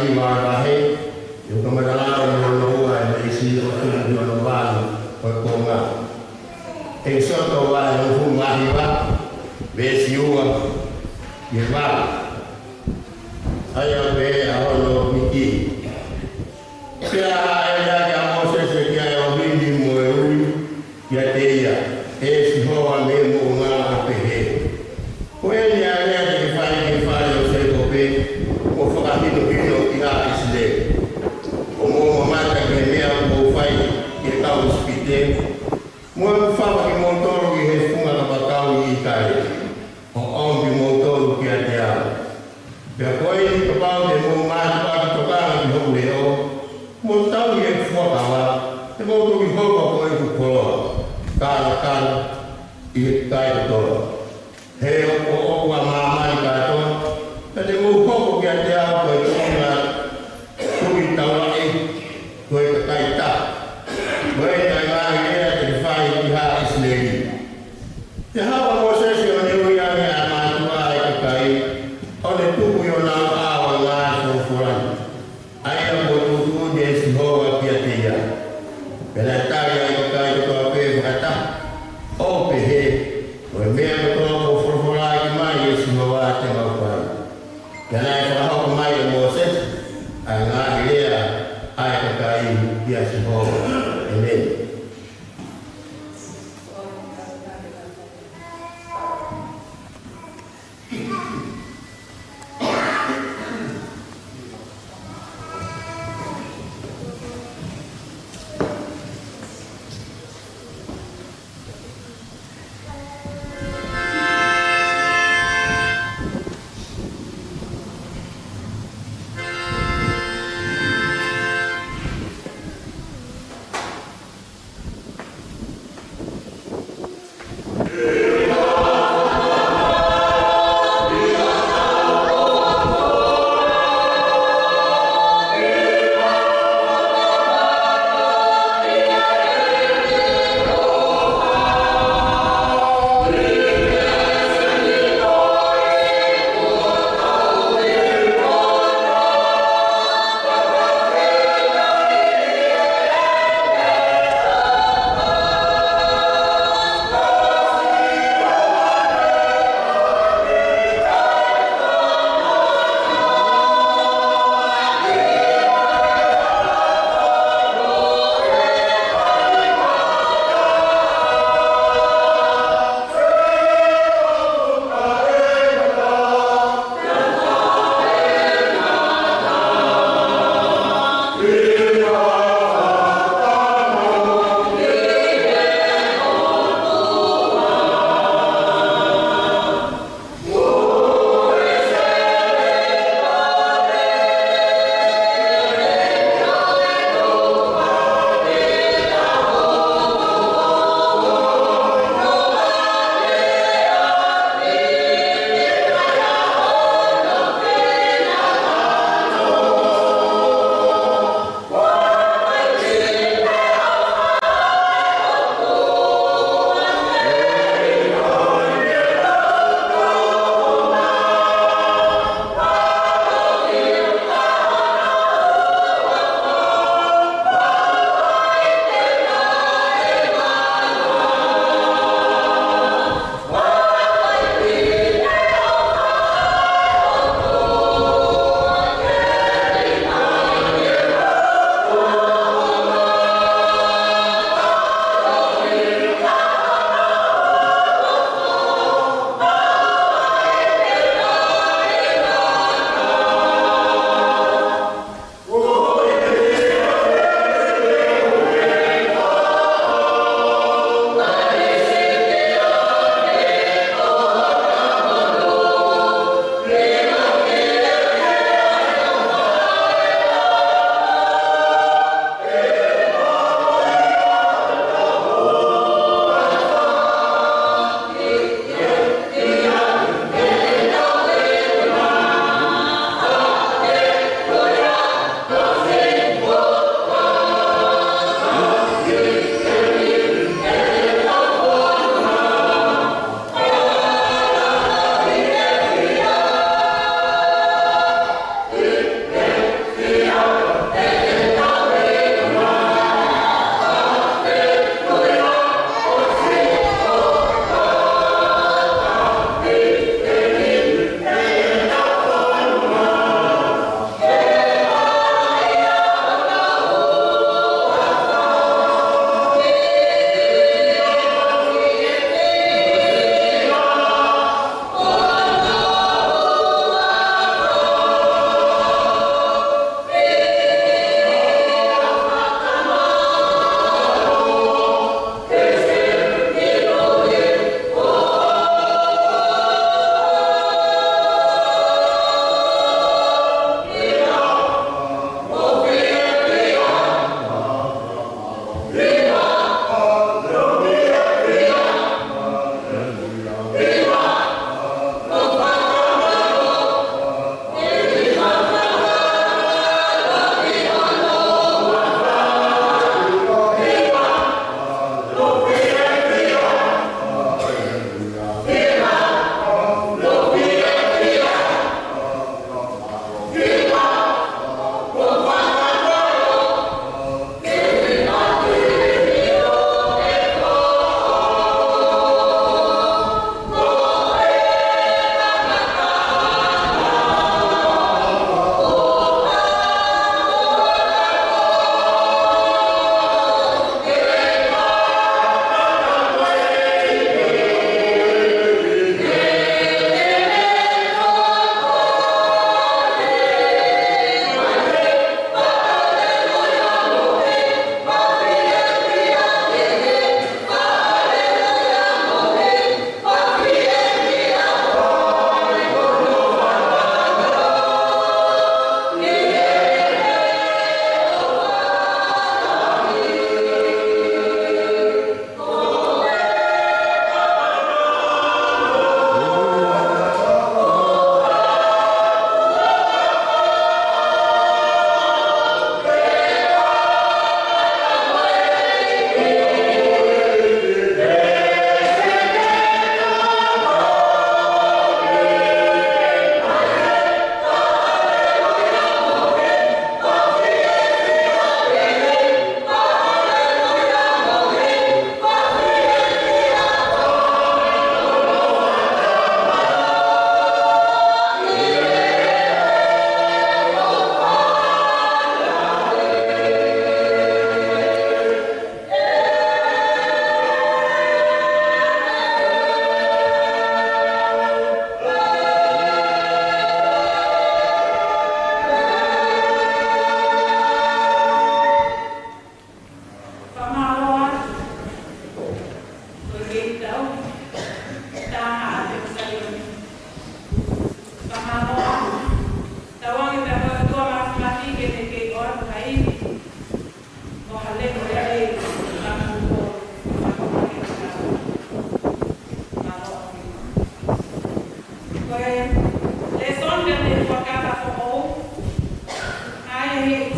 Ibrahim Al-Bahe, yung kamadalaman ng nahuay na isinusunod yung nabago pagpunga. Eksot o ng humahiwa, besiyuwa, iba. Ayaw be ako no miki. Kaya ayaw niya Moses kaya yung hindi mo yung yateya. Esihowa memo nga apehe. Kaya niya kifanya usekope kufakahino iha isle. Umumamata kemea kufai kita uspite. Mufaka kimontoro kihefunga kapakau ikale. Ombi montoro kiatea. Berkoi kapau de mumatu akitokana kihuleo. Montau yefuakawa. Temoto kihoka kwa kukoloa. Kan ikai to heo ko wa mama ika to tadi mo ko kia dia ko tona kui tawa ko kai ta mo ita ga ia te fai iha islegi ya ha mo se si o ne ya ni ama tu ai kai o ne tu yo na a wa la so furan ai mo tu de si ho kia dia pela ta ya kai to pe kata o pe he o me ko Jangan kau kemai Moses, angah dia ayat kai dia semua ini.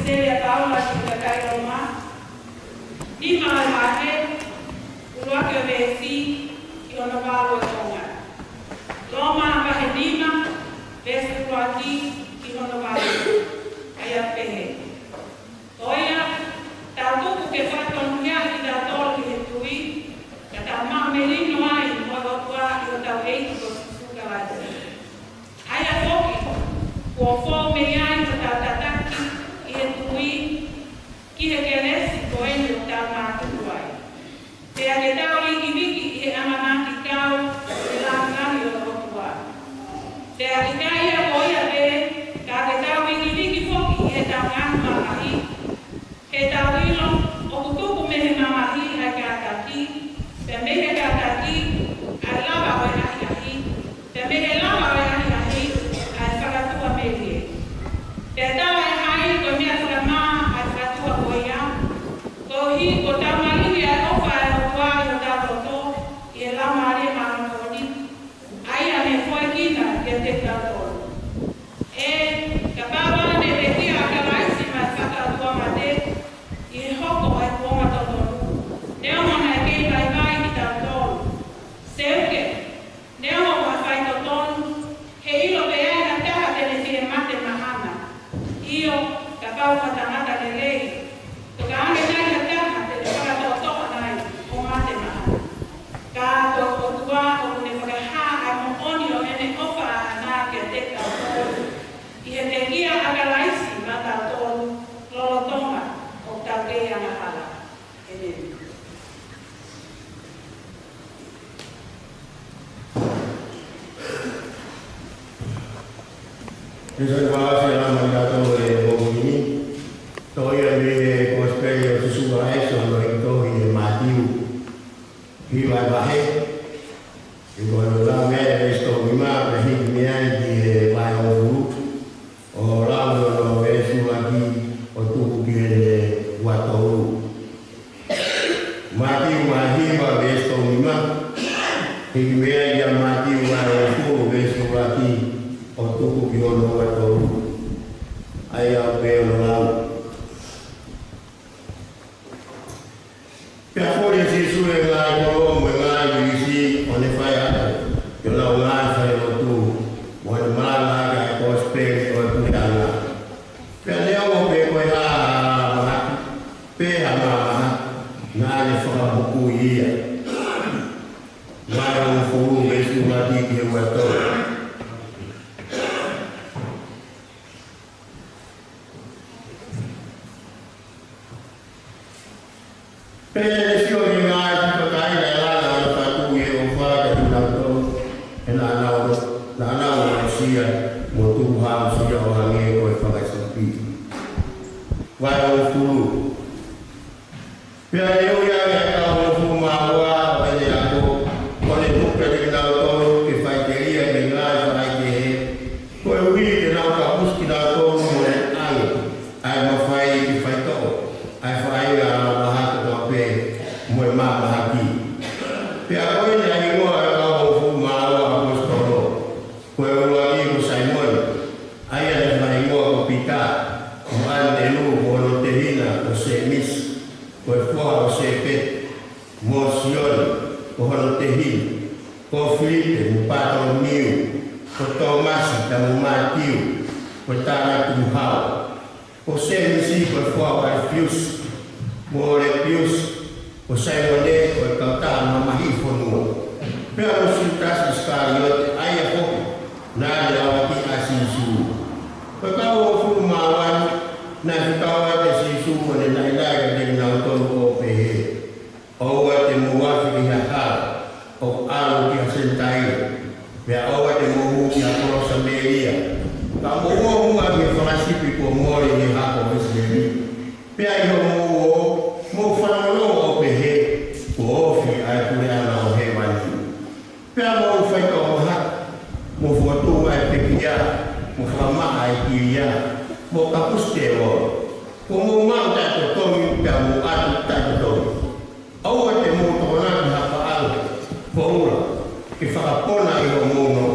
Seria Paula kita kai Roma. Di mana mahe ulua ke vesi iono valo tonga. Roma mahe dima vesi ulua ki iono valo ayat pehe. Toya tauku ke faton nya kita tol ki hetui kata ma merino ai mo tua io tau ei ko suka lagi. Ayat foki kuofo meyai tataki ihetui kihekelesi koenyo tamatuai. Te ake tau wiki e amanaki kau e langani o rotua. Te ake kaya koia te ka ake tau wiki foki e tau nganu mamahi. He tau ilo o kutuku mehe mamahi ai ka ataki. Te mehe ka ataki ai lava o e ahi ahi. Te mehe lava o e ahi ahi ai whakatua mehe. Te tau e hai ko mea whakama ai whakatua koia. Ko hi ko tau marini ai ofa e rotua i o tau roto i e lama are mara koni. Ai ane foe kina i a te tau tolu. E ka pāwana me te kia a ka raisi mai whakatua mate i he hoko ai kuonga tau tolu. Neo mona e kei vai vai ki tau tolu. Seuke, neo mona whai tau tolu. He ilo pe ai na taha tene te mate mahana. Io ka pau whatangata le lei. Toka ane nai na taha te whakatoa toa nai o mate mahana. Ka toa o tua o kune whakaha ai mo oni o ene ofa a nā ke te tau tolu. I he te kia aga laisi ma tau tolu lolo tonga o tau kei anga hala. Amen. Terima kasih amat datang oleh Bobo ini. Toya de kospelio sesuai soal itu ini Matiu. Hiwa bahe. Ibu orang mereka itu lima perhimpunan di Bayangkuru. Orang orang besu lagi untuk kiri watau. Matiu hiwa besu lima. Himpunan yang Matiu Bayangkuru besu lagi untuk kiri watau. Ayah berulang. Piafori Yesu ngai ko ngai bisi one fai ata. Yo la ngai fai o tu. Mo mala ga ko spe o tu dala. Pe le o pe ko ha ma. Pe ha ma ngai fa buku ia. Ngai o furu Yesu mati ki o to. Pesio ni ngai ka kai la la ka tu ye o fa ka tu na to ena na o sia mo tu ha sia o nge ko fa ka sapi wa o fu pe yo ya ka o fu ma wa ba ya ko ko le tu pe ni na to ke fa ke ia ni ngai fa ke ko wi ni na ka bus ki na to mo le ai ma fai ki fa to ai fa ya moi mama haki. Pe a koe ni ai ngoa e kau fu maa wa apostolo. Koe ua ki ko Simon. Ai ane mai ngoa ko pita. Ko ane lu ko no te hina ko se mis. Koe fua ko se pet. Mo Sion ko hono te hina. Ko Filipe mu pato miu. Ko Tomasi ta mu Matiu. Ko tana tu hao. Ko se misi ko fua ko Pius. Mo le Pius. O sai ole o kata mamahi fonu. Pero sintas Iskariot ai ko na lawati asisu. Pagkaw fu mawan na kawa asisu mo na ilay ng nauton ko pe. O wa te muwa fi ha o alo ki asentai. Be o wa te mu ki akro sa meria. Ka mo mo abi farasipi ko mo ni ha ko isleri. Pe ai mo fa no pehe o fi ai kule ana o he wani pe mo fa ko ha mo foto ai te kia mo fa ma ai kia mo ka puste o ko mo ma ta to to mi pe mo a ta to o te mo to na ha pa al po ura ke fa pona i mo no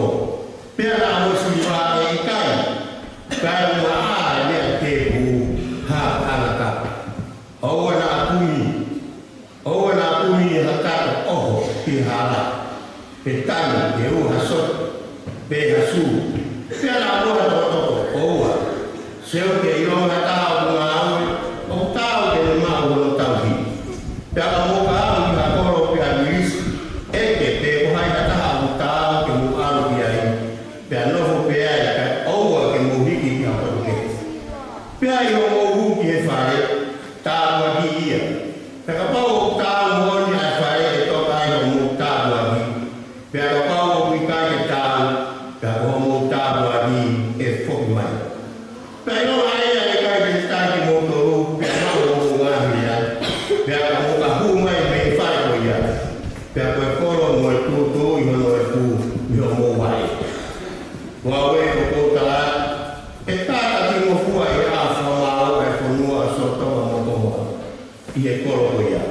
pe ala mo si va e kai ka ma a le te bu ha Oua na akuni hakata oho ki hala. Pe tani ke u hasot pe hasu. Pe ala ua toko oua. Seu ke io na tau bunga aue. O tau ke le mau no tau hi. Pe ala moka au ki hakoro pe amirisi. Eke pe kohai na taha tau ke mu alu ki ai. Pe anofo pe ai ka oua ke mu hiki ki hakoro ke. Pe ai o mo huki e whare. Tau a hi ia. Pe ka pau tau moni ai whare e toka ai o mu tau a hi. Pe ka pau o wika e tau. Pe o mu tau a hi e whoki mai. Pe no ai ai kai te taki mo toru. Pe mau o mu ngahi ia. Pe ka mo ka hu mai me whare ko ia. Pe koe koro mo e tūtū i hono e pū i o mo wai. Wawe o kōtala. E tāta ki mo fua i a whamau e whanua a sotoa mo toa. I e koro ko ia.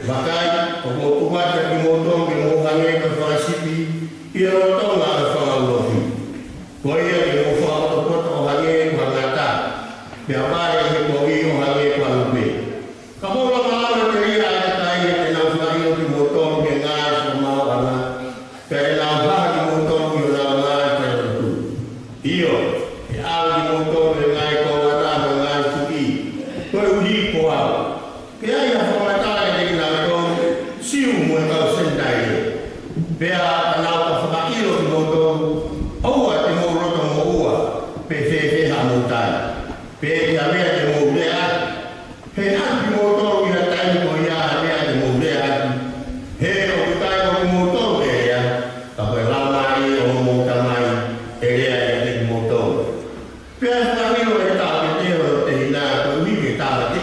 Wakai, o mo tumata ki mo tongi mo hange ka whakasipi, i o tonga a whamau lohi. Ko ia ki mo whakapoto o hange ka ngata. Pea mare i ko i o hange ka lupe. Ka mola maara te ia e tai e te nau whaio ki mo tongi e ngā whamau ana. Pea e nau haha ki mo tongi o nau ngā te rutu. Io, e au ki mo tongi e ngā ko ngata o ngā tuki. Koe uri ko au. Ke ai a whamatare te ki nau tongi, siu mo e kau sentai e. Pea ka nau ka whakailo ki mo tongi, aua te mo roto mo ua, pe whewheha mo tai. Pe te avea te mo rea, he haki mo tongi a tai ko ia avea te mo rea. He o ki tai ko ki mo tongi e rea, ka koe lamai o mo tamai e rea e te ki mo tongi. Pea whakailo e tā ke te o te hina koe wiki tāmate.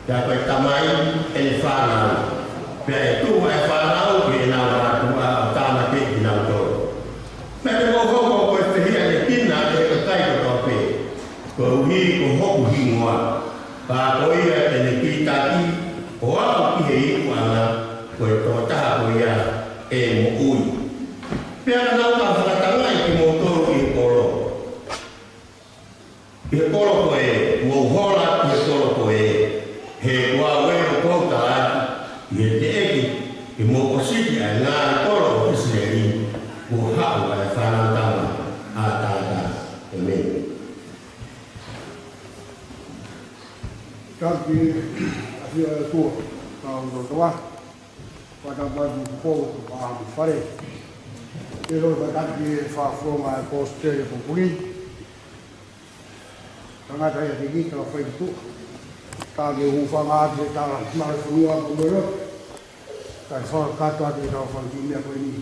Pea koe tamai e le whanau. Pea e tua e whanau ki e nau rātua o tāmate ki nau toro. Pea te mohoko koe whihia le kina e ka kai ko tope. Ko uhi ko hoku hingoa. Pa ko ia te ne ki taki o au ki he iku ana koe tō taha ko ia e mo ui. Pea ka nau ka whakatangai ki mo toro ki e koro. Ki he koro ko e, mo hola ki he koro ko e. He kua weo kouta ati, i he te eki, i mo kosiki ai ngā koro o Israeli, mo hau ai whanantama a tātā. Amen. Tāki a whia e tua, tāo rotoa, whakatāpatu kōu ko pāhamu whare. Te roi tāki e whāwhonga e kōstere pōpuri. Tangata ia te gita o whaitu. Tāke hūwhanga ate tā mare whanua ko mero. Kai whakatoa te tau whanki mea koe ni.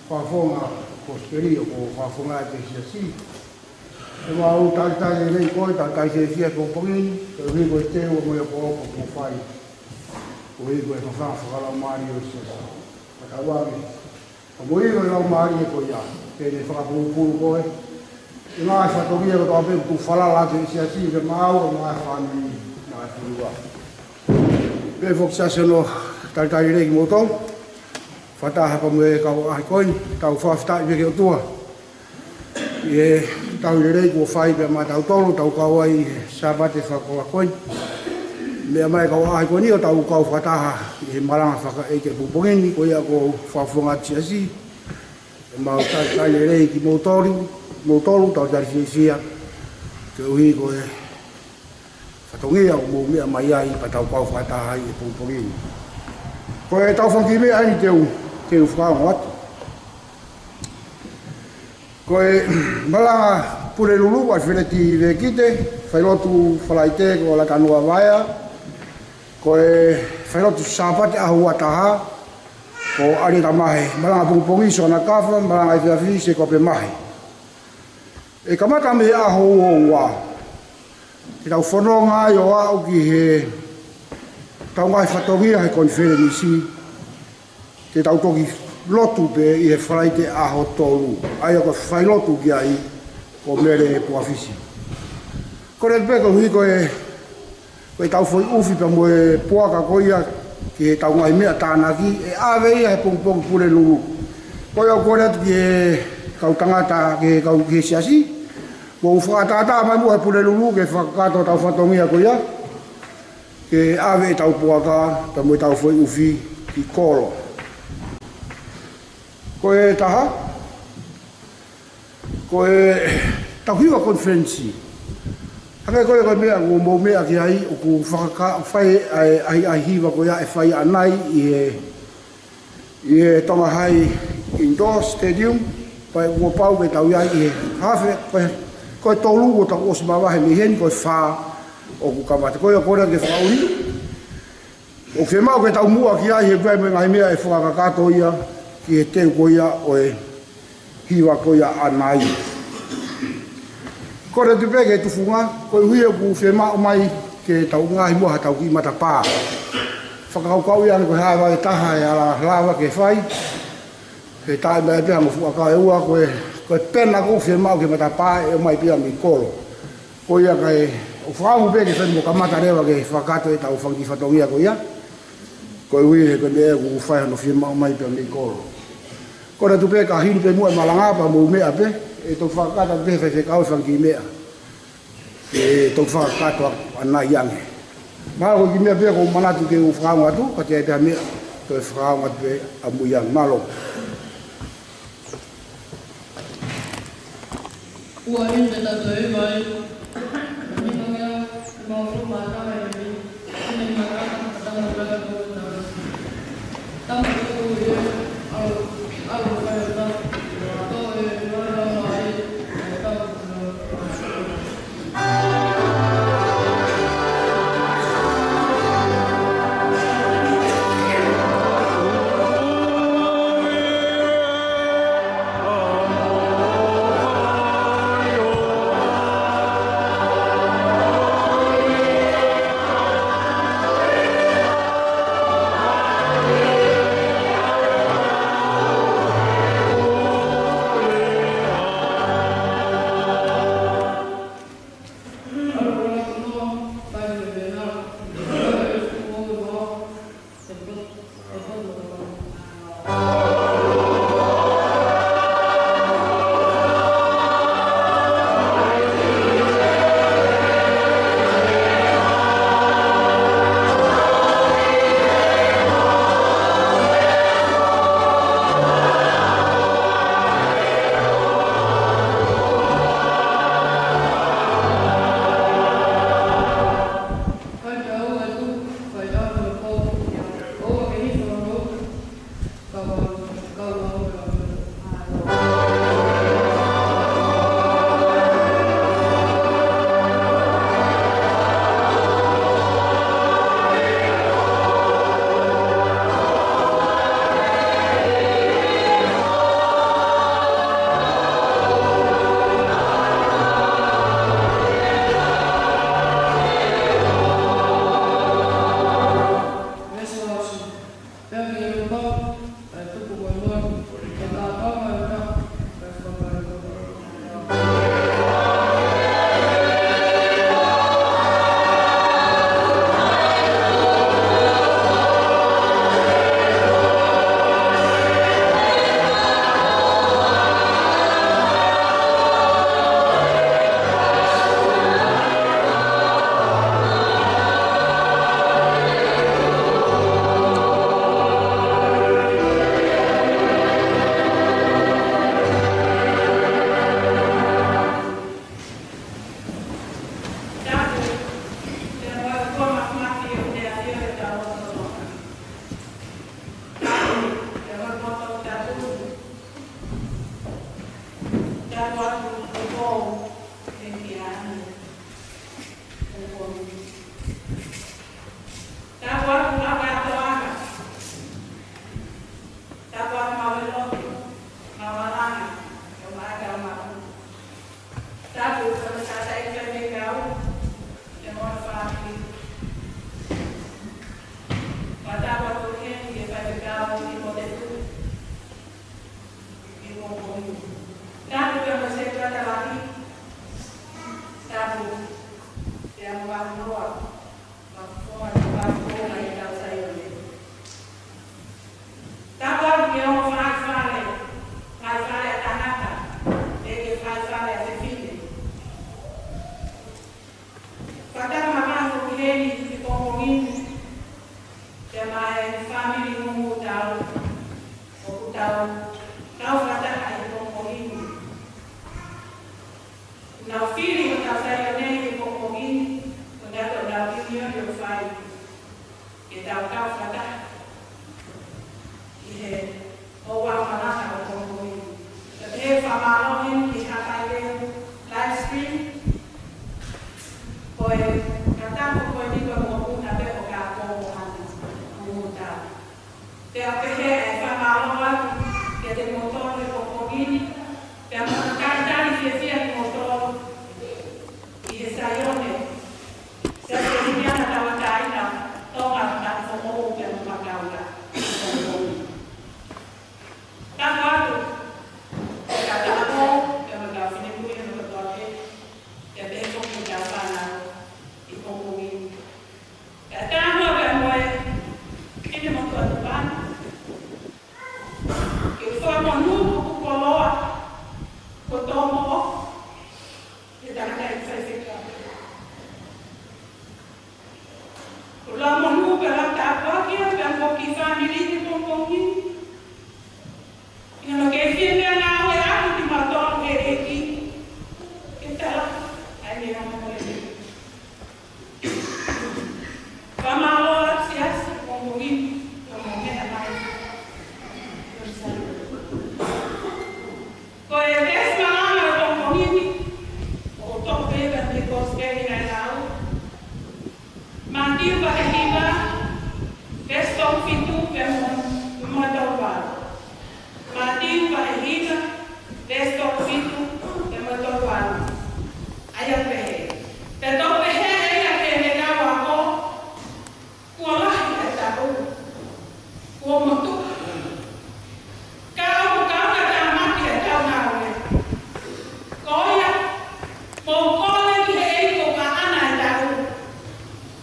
Whāwhonga kōsteri o ko whāwhonga e te siasi. E wā u tātai e rei koe, tā kai se fia ko pongi, ka hui koe te o moe ko opo ko whai. Ko hui koe ka whakalau maari o siasa. Ka wangi. Ka moe koe lau maari e koe ia. Tēne whakapuru koe. I ngā e whatongia ko tō peku whalala te siasi, ke māu o ngā e whanui ngā e whanua. Pē whoksasa no tātai rei ki mōtong. Whataha pa moe kau ahi koin, tau whawhitai peke o tua. I e tau rei kua whai pia mā tau tolu, tau kau ai sabate whakaua koin. Mea mai kau ahi koini o tau kau whataha i he maranga whaka eike pupongeni, ko ia ko whawhonga tiasi. E mau tātai rei ki mōtolu, tau tari fia, te uhi ko e whatongia o mō mea mai ai pa tau kau whataha i e pupongeni. Ko e tau whanki mea ai teu whakaonga atu. Ko e malanga pure lulu ai wheneti vekite, whailotu whalaite ko la kanua vaia, ko e whailotu sāpate ahu ataha, ko ari ta mahe, malanga pungpongi so na kawha, malanga i whiawhi se ko pe mahe. E kamata me ahu o wā, te tau whanonga i o au ki he tau ngai whatongia he konwhere nisi, te tau toki lotu pe i he whalaite aho tolu, ai o ka whailotu ki ai ko mere e puawhisi. Kore peko hui koe tau whai uwhi pa mo e puaka koia ki he tau ngai mea tānaki, e awe ia he pungpong pure lulu. Koe au kore atu ki he kau tangata ki he kau ki he siasi, mo whakatata mai mo he pure lulu ke whakato tau whatongia koia, ke ave tau puaka, ta mo tau foi ufi ki kolo. Ko e taha, ko e tau hiwa konferensi. Hake koe mea ngu mou mea ki ai, o ku whakaka, whai ai hiwa ko ia e whai anai i e tonga hai indoor stadium, pai ua pau ke tau iai i e hawhe, koe tolu o tau osi mawahe mi hen, koe wha o ku kamata. Koe a kore ke whauri. O ke mau ke tau mua ki ai he pai me ngai mea e whakakato ia, ki e teu ko ia o e hiwa ko ia anai. Kore te peke e tufunga, koe hui o ku whema o mai ke tau ngahi mua ha tau ki mata pā. Whakaukau ia koe hawa e taha e ala lawa ke whai. Ke tae mea pia mo fuaka e ua koe pena ko whema o ke mata pā e o mai pia mi kolo. Koe ia kai o whaamu peke when mo kamata rewa ke whakato e tau whangi whatongia ko ia. Koe hui he koe mea ku whai hano whema o mai pia mi kolo. Kore tu pe ka hini pe mua malangapa mo mea pe, e tau whakata pe whekau whangi mea. E tau whakata ana iange. Maa ko ki mea pe ko manatu ke u whakau atu, ka te pia mea, to e whakau atu pe amu iange, malo. Ua hinde tato e mai, ni mangea, mauru mata e mi, ni mangea, tanga pera ko na. Tanga ko e, au kai ta, to e rara mai, ta Kadang makan mungkin di komongin tau whata. I he o wā whanaka o tōku i. He whamalohin ki hakai leo live stream. Koe, ka tāko koe ni koe mō puna pe o kā kōmo hana o mūtau. Te apehe e whamaloha ke te motoro e kokogini. Te amakakatari whiawhia ki motoro i he saione. Se a te hiniana tawa taina, tonga tāki whamoho ke mumakaura. Tāko atu, e ka tāko, ke makau whinekui e makatoake, ke te toku kia whanau i kokogini. E tāmua pe moe, kine motu atu wāna. Ke whamonu kukoloa, ko tomo, e tāka i whaiwhika. Ko la monu pe la tāpakia, pe anko ki whaniri te pongpongi. Ina no ke whienea ngā oe aku ti mātono e eki. Ke tala, ai me hama mo e eki. Whamaloa siasi pongpongi, ko mo mea mai. Ko e vesma ngā o pongpongi, o tope pēka te koskeri nai nau. Mantiu pa he hiva, veston fitu pe mo tau wālo. Mantiu pa he hiva, veston fitu pe mo tau wālo. Aia pehe. Te tau pehe eia ke me ngā wako, kua lahi e tāu, kua motu. Ka au kauna tā maki e tau ngā ue. Koia, mō kōle ki he eiko ka ana e tāu.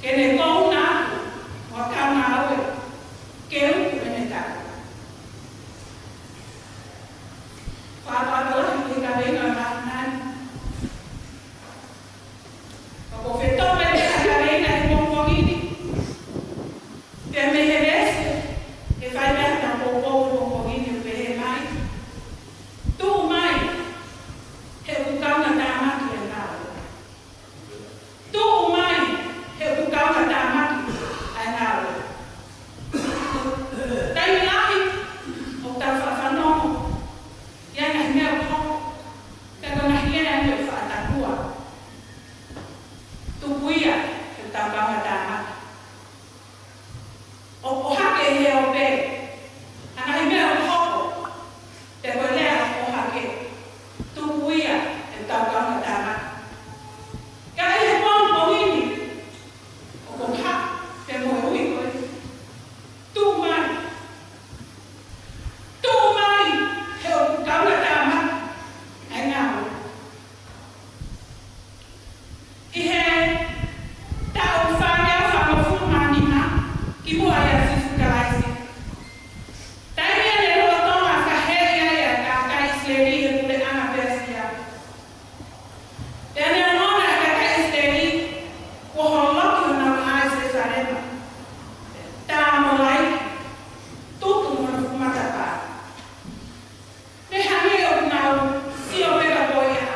Kene kōna, wa kauna aue, ke uku ene tāu. Whāpātalahi ki ka reina mānani. Ko whetome te ka reina i mōngongini. Te mehe rese, e whai mea pōpōu mōngongini pehe mai. Tū mai, he ukauna tā maki e nāu. Tū mai, he ukauna tā maki e nāu. Taimi lahi, o tā whawhanoho, ia ngahi mea uho, te ngahi ea me whaatakua. Tukuia, he tā kauna tā maki. O hake he o pe, a ngahi mea uho, te koe lea o hake. Tukuia, he tā kauna tā maki. Ka e he pōngpongini, o ko ha, te moe ui koe. Tū mai, he o kauna tā maki, ai ngāu. I he tau whānea whanofu mānina, ki mua ia sisu kalaisi. Taimi e le roa tonga whahea ia ka kaisleri e mule ana persia. Tēnei nona e ka kaisleri, ko holoki o nau ai se sarema. Tā molai, tutu mona fumatapa. Ne hangi o nau, si o mega boia.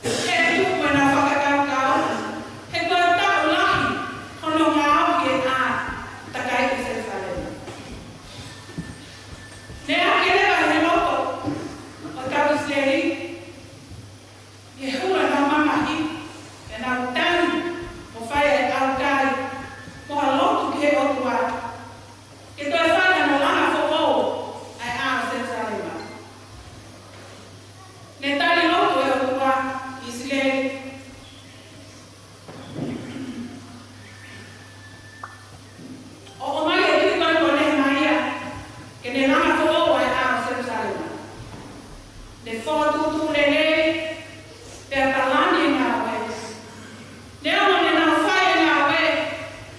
He tuku e nā whakakaukau, he koe tau lahi, hono ngāo ki e ā, takai i se sarema. Ne ake lewa he loko, o kaisleri, e hura nā mamahi, e nā tani, o whai e au kai, ko ha lotu ki he otua. Ke toi whai no lana whoko, ai ā se sarema. Ne tani lotu e otua, i sileri. O mai e tui koe ko nehe maia, ke ne lana whoko ai ā se sarema. Ne whōtutu lelei, te atalani ngā oe. Ne ono ne nā whai ngā oe,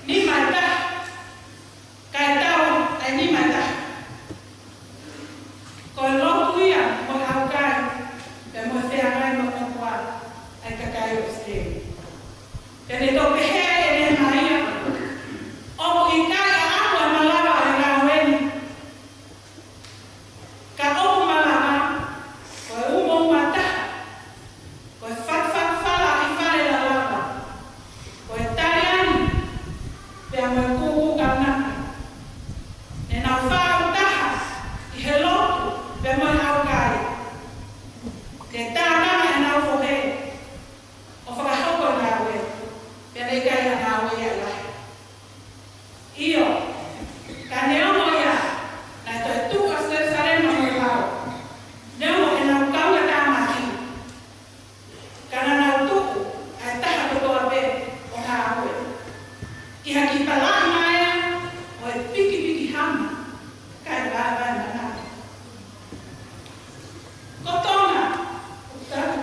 ni mai ta. Kai tau ai ni mai ta. Ko e lotu ia mo hau kai, te mo whea mai mo kua, ai kakai o steri. Te ne tō pehe e ne maia, o i kai a ako e malawa e ngā oeni. Ka opu malawa, ko e umo mataha, ko e whakwhakawhala i whare la lava, ko e tariani, haki palai maya, o e piki hama, kai vai mana. Kotona, utaka,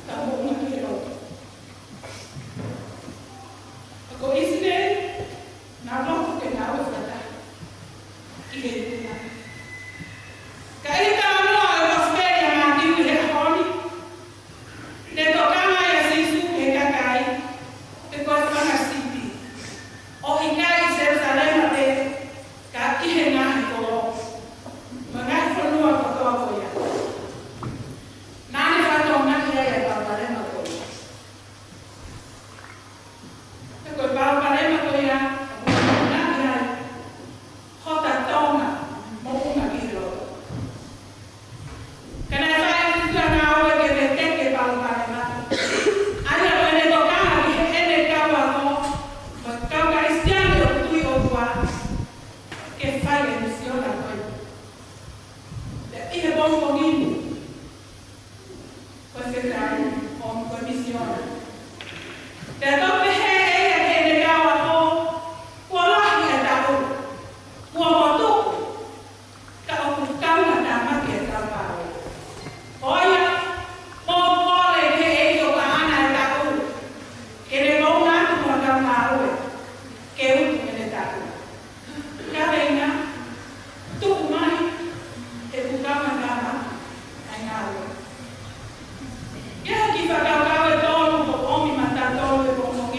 tamu na kiro. Ako isne, na loko ke na o fata. Ihe na. Kai ka no a prosperia ma tiu he honi. Ne tokama ya sisu he kakai. Te ko fana sipi. O hikai Jerusalem te ka ihe na ko. Mangai fonua ko to ya. Nani fato na kia ya Jerusalem ko. Te ko Jerusalem ko ya. Ya, kita kau-kau itu, om, mata tahu, om,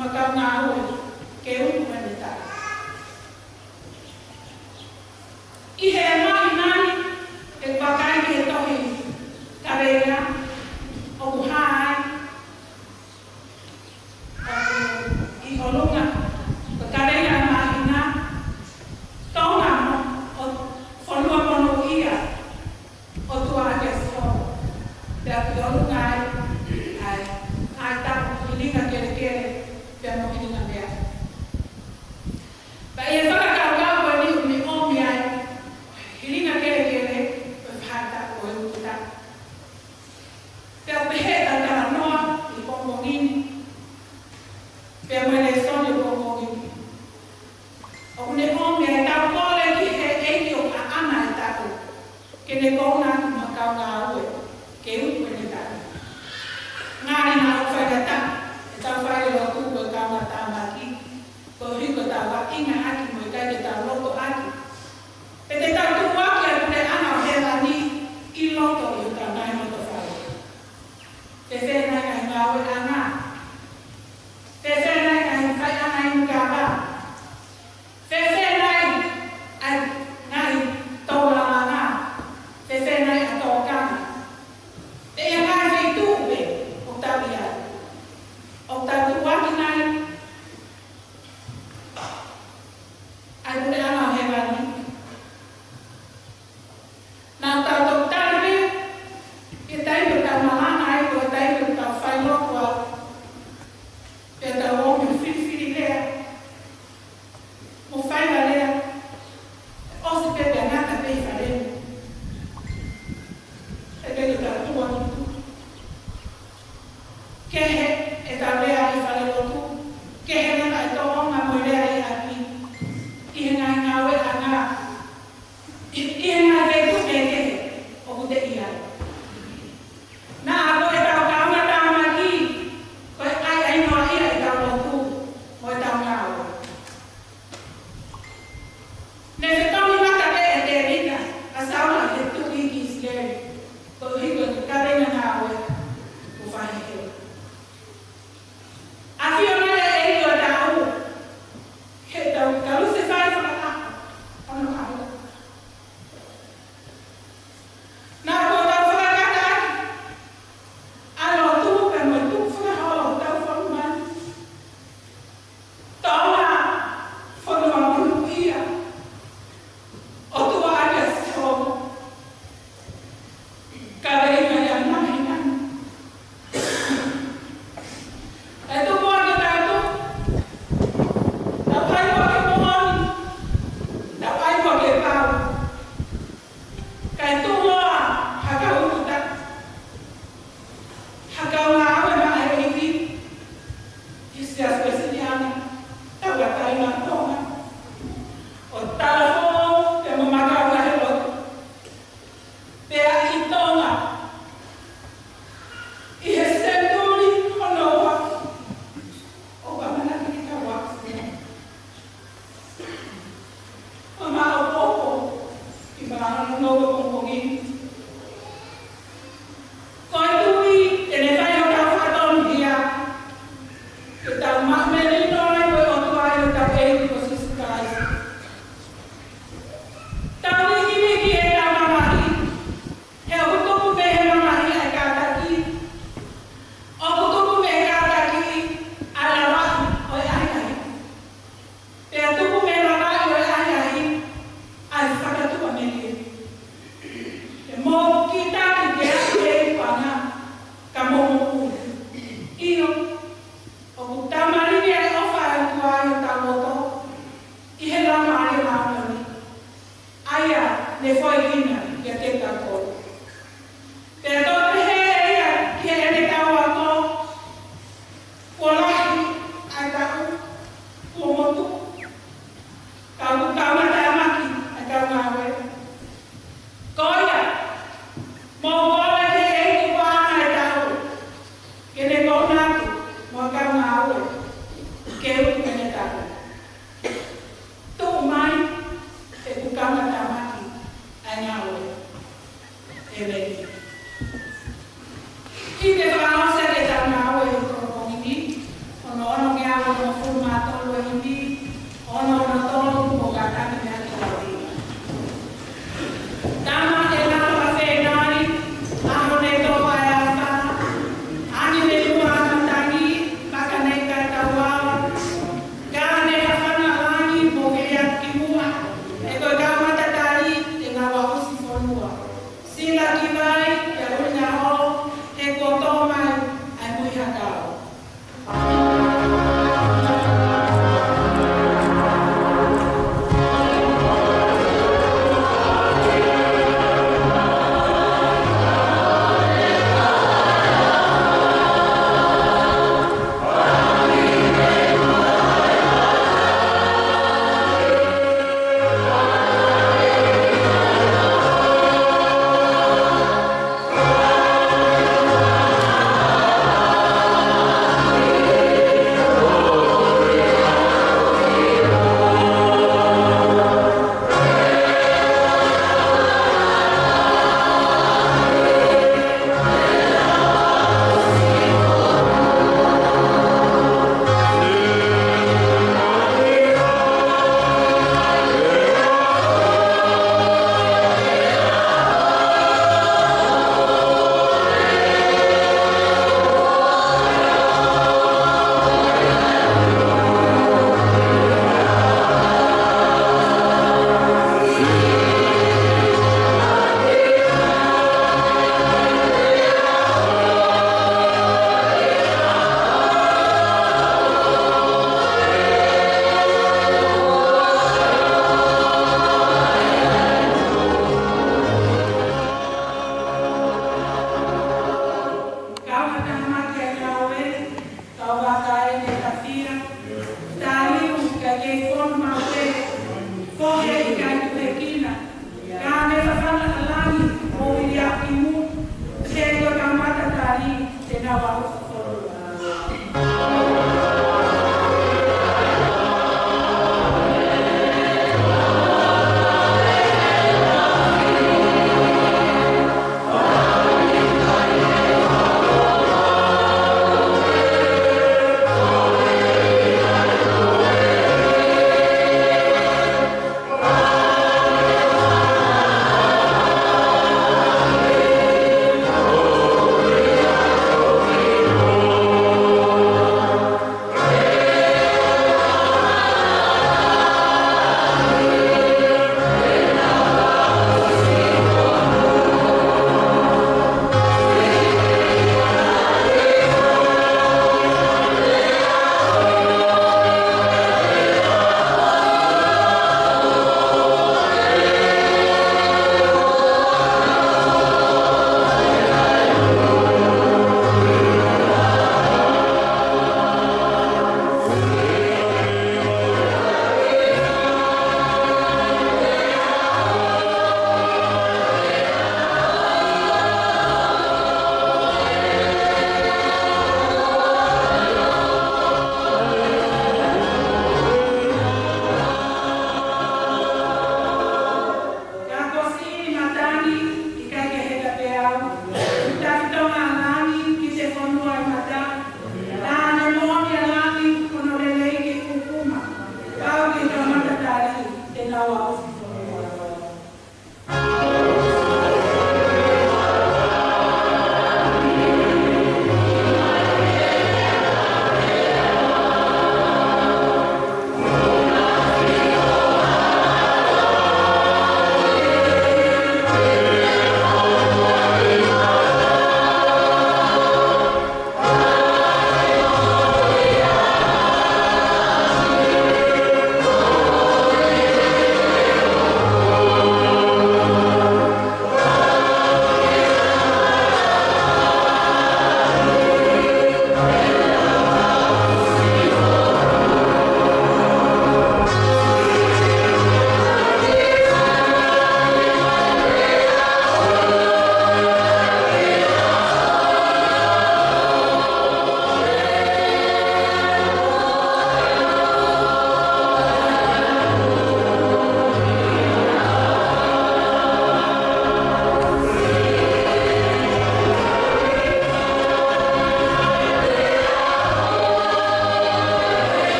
makau ngā ue, ke uku ane tā. I he mahi nani, e wakai ki he tohi kareina, o kuhai, i holunga, ka kareina mahi nā, tōna o whanua mono ia, o tua ake so, te atu holunga ai tapu i linga kere kere, pia mo hininga mea. Pa e whakakau kau wa ni umi omi ai, hininga kere kere, o whata o e ukuta. Pia pehe tantara noa i kongongini, pia mwene soni o kongongini. O une omi ai tau kore ki he eiki o ka ana e taku, ke ne kona ki makau ngā ue, ke uku e ne taku. Ngāri nā o whaikata, e tau whaere o tūko e kaunga tāmaki, ko hiko tau wa inga aki mo i kai ke tau loto aki. Pe te tau tū waki a kune ana o hera ni i loto i o tau nai loto whaere. Te whenai kai ngā ue ana. Te whenai kai whai ana i mga wā. Te whenai ai ngai tōra ngā. Te whenai a tō kama. Te ia ngai whai tūpe. O tau waki nai, ai kune ana o he wani. Nā tau tau tāre, e taipu tau mahana ai, o taipu tau whai lokua, e tau omi whiriwhiri lea, mo whaiwa lea, o se pepe ngata pei wharenu. E teipu tau tua ni tu. Kehe e tau lea i whare lotu, kehe naka e tō onga mo lea i api, i he ngai ngā ue a ngā, i he ngai veitu me kehe, o kute i ai. Nā ako e tau kaunga tāmaki, koe ai noa ia e tau lotu, mo e tau ngā ue. Ne se tomi maka te e te rita, a sauna he tuki ki sleri, ko hiko te karena ngā ue, u whahe heo. Afio nai e io tau, he tau kalu se whai whakataka, ono kaula. Nā ko tau whakataka, ano tuka mo tuka whakaholo tau whakumani. Tōna whanua munu ia, o tua ake sōmo. Ka reina ia mahi nani. E tu mo ake tatu, tau ai mo ke mohoni, tau ai mo ke pau. Kai tu moa, haka ukuta. Haka unga awe ma e eki, isi a spesiliana, tau a taina tonga. O talafo, te mamaka unga he lotu. Pea i tonga. I he senturi ono waki. O wamana ki ka waki. O maa o popo, i maa no o kongongi. Koi tui, e ne whai o tau whaton hia. E tau mahmeri noi, koe o tuai o tau eiki o sisikai. Tau wiki e tau mamahi. He hutupu vehe mamahi e kātaki. O hutupu vehe kātaki, ala wahi o e ahiahi. Pea tupu me rarai o e ahiahi, ai whakatua meni. E mō ki tāki te ake e whanga, ka momo ui. Io, o ku tamarine e ofa e tuai o tau loto, i he lama are maunani. Aia, ne foi hina, ki a te kako. Pea tō pehe e ia, ki e ne tau a tō, kua lahi, ai tau, kua motu. Kau ku kauna tāmaki, ai kau ngā ue. Koia, mō kore te e ki wāna e tau, ke ne kōnatu, mō kau ngā ue, ke uku e ne tau. Tū mai, e ku kauna tāmaki, ai ngā ue. E rei. Ki te whanau se te tau ngā ue, o kongongi, o no ono ngā ue mo fuma tolo hindi ono na tolo mo kata ni ati. Tama e na pa se nani ano ne to pa ya ta ani ne tu ana tani maka ne ka tawa gane hafana lani mo ya kimua e ko kama tatari e na wa usifonua sila kibai ya unya ho e ko to mai ai mo ya ka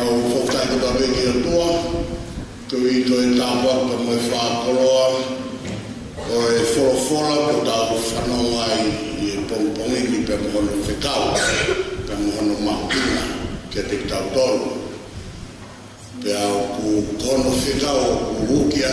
au whautai ko tawe ki atua, ko I to e tāpata mo e whākoroa, o e whorofora ko tāu whanonga I e pongpongi ki pe mohono whekau, pe mohono makina, ke te tau tolu. Pe au ku kono whekau, ku uki a